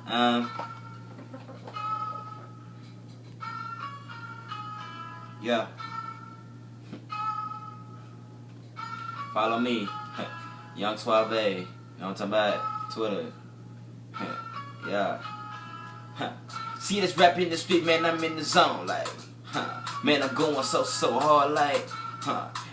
um, yeah. Follow me, Young Suave. You know what I'm talking about? Twitter. Yeah. See this rap in the street, man, I'm in the zone, like, man, I'm going so hard, like,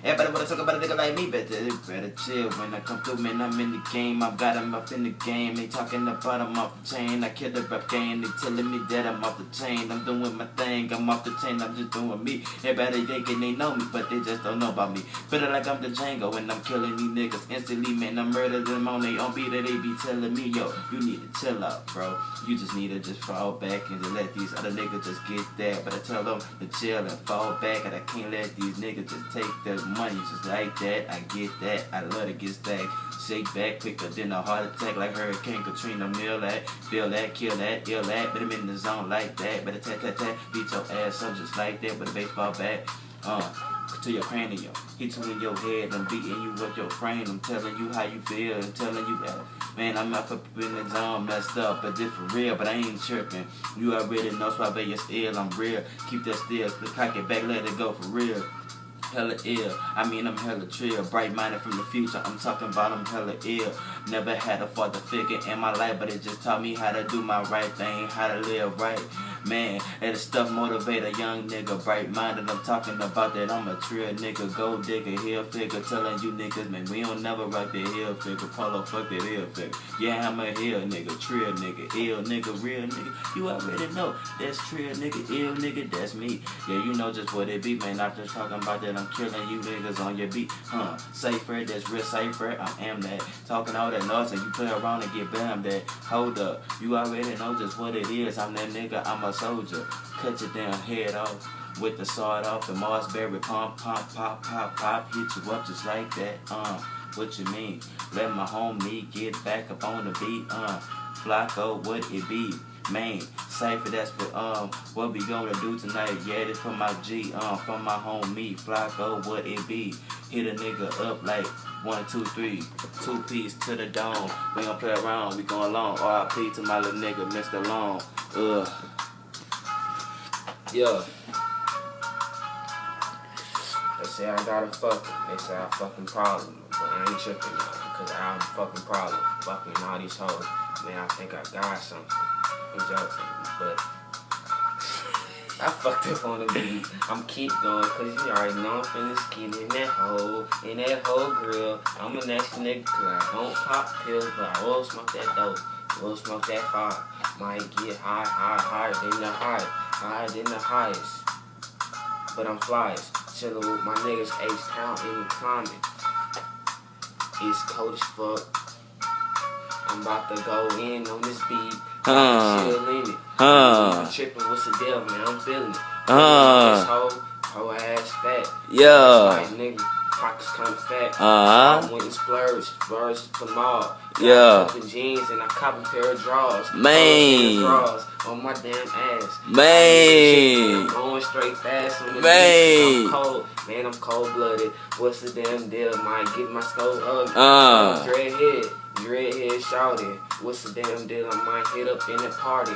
everybody wanna talk about a nigga like me, better chill when I come through, man, I'm in the game, I've got him up in the game, they talking about I'm off the chain, I kill the rap game, they telling me that I'm off the chain, I'm doing my thing, I'm off the chain, I'm just doing me, everybody thinking they know me, but they just don't know about me, feeling like I'm the Django, and I'm killing these niggas instantly, man, I murder them on they own beat, that they be telling me, yo, you need to chill out, bro, you just need to just fall back and just let these other niggas just get that, but I tell them to chill and fall back, and I can't let these niggas just take their money just like that. I get that, I love to get stacked, shake back quicker than a heart attack, like Hurricane Katrina, feel that, kill that, ill that, but I'm in the zone like that, better tat, beat your ass up just like that with a baseball bat, to your cranium, hit you in your head, I'm beating you with your frame, I'm telling you how you feel, I'm telling you that, man, I'm up in the zone, messed up, but this for real, but I ain't tripping, you already know, so I bet you're still, I'm real, keep that still, cock it back, let it go for real. Hella ill, I mean I'm hella trill, bright-minded from the future, I'm talking about I'm hella ill. Never had a father figure in my life, but it just taught me how to do my right thing, how to live right. Man, that stuff motivate a young nigga, bright-minded, I'm talking about that, I'm a trill nigga, gold digger, hill figure, telling you niggas, man, we don't never rock that hill figure, Polo, fuck that hill figure. Yeah, I'm a hill nigga, trill nigga, ill nigga, real nigga, you already know, that's trill nigga, ill nigga, that's me. Yeah, you know just what it be, man, I'm just talking about that, I'm killing you niggas on your beat, safer, that's real safer, I am that, talking all that noise and you play around and get bammed that, hold up, you already know just what it is, I'm that nigga, I'm a soldier, cut your damn head off, with the sword off, the Marsberry pump, pop, hit you up just like that, what you mean, let my homie get back up on the beat, Flocko, what it be? Man, cypher, that's what we gonna do tonight. Yeah, this from my G, from my homie, Flocko, what it be? Hit a nigga up like 1, 2, 3, 2 piece to the dome. We gon' play around, we going long. RIP to my little nigga, Mr. Long. Yeah. They say I got a fucking, they say I fucking problem, but I ain't tripping now, cause I'm a fucking problem. Fucking all these hoes, man, I think I got something. I'm joking, but I fucked up on the beat. I'm keep going, cause you already know I'm finna skin in that whole grill. I'm a next nigga, cause I don't pop pills, but I will smoke that dope, will smoke that fire. Might get higher than the highest. But I'm flyest, chillin' with my niggas, H-Town in the climate. It's cold as fuck. I'm about to go in on this beat. Chill in it. I'm tripping, what's the deal, man? I'm feeling it. This whole ass fat. Yeah. Like, nigga, pockets kinda fat. I went and splurge at the mall. Yeah. Got jeans and I cop a pair of drawers. Man. Drawers on my damn ass. Man. I'm going straight fast on the Man. beach. I'm cold. Man, I'm cold-blooded. What's the damn deal? Might get my skull up. Dreadhead shouting. What's the damn deal? I might hit up in that party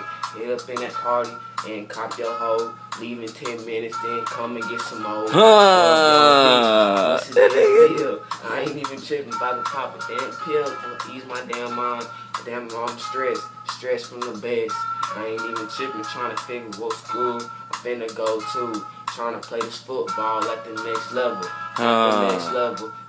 and cop your hoe. Leave in 10 minutes, then come and get some more. What's the damn deal? I ain't even tripping about to pop a damn pill to ease my damn mind. Damn, I'm stressed from the best. I ain't even tripping, trying to figure what school I'm finna go to. Trying to play this football at the next level.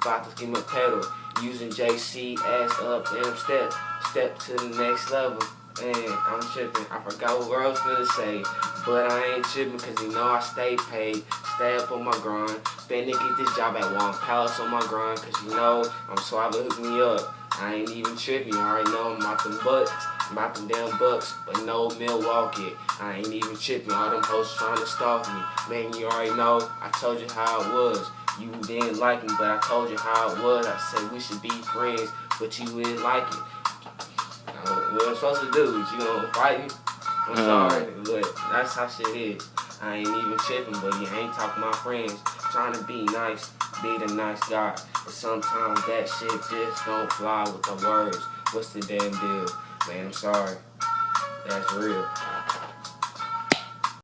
About to give me a pedal. Using JC, ass up, and step to the next level. Man, I'm tripping. I forgot what I was finna say. But I ain't tripping cause you know I stay paid. Stay up on my grind. Finna get this job at One Palace on my grind. Cause you know I'm Suave, hook me up. I ain't even tripping. You already know I'm about them bucks. I'm about them damn bucks. But no Milwaukee. I ain't even tripping. All them hoes trying to stalk me. Man, you already know. I told you how it was. You didn't like me, but I told you how it was. I said we should be friends, but you didn't like it. What I'm supposed to do? You gonna fight me? I'm sorry, but that's how shit is. I ain't even tripping, but you ain't talking to my friends. Trying to be nice, be the nice guy. But sometimes that shit just don't fly with the words. What's the damn deal? Man, I'm sorry. That's real.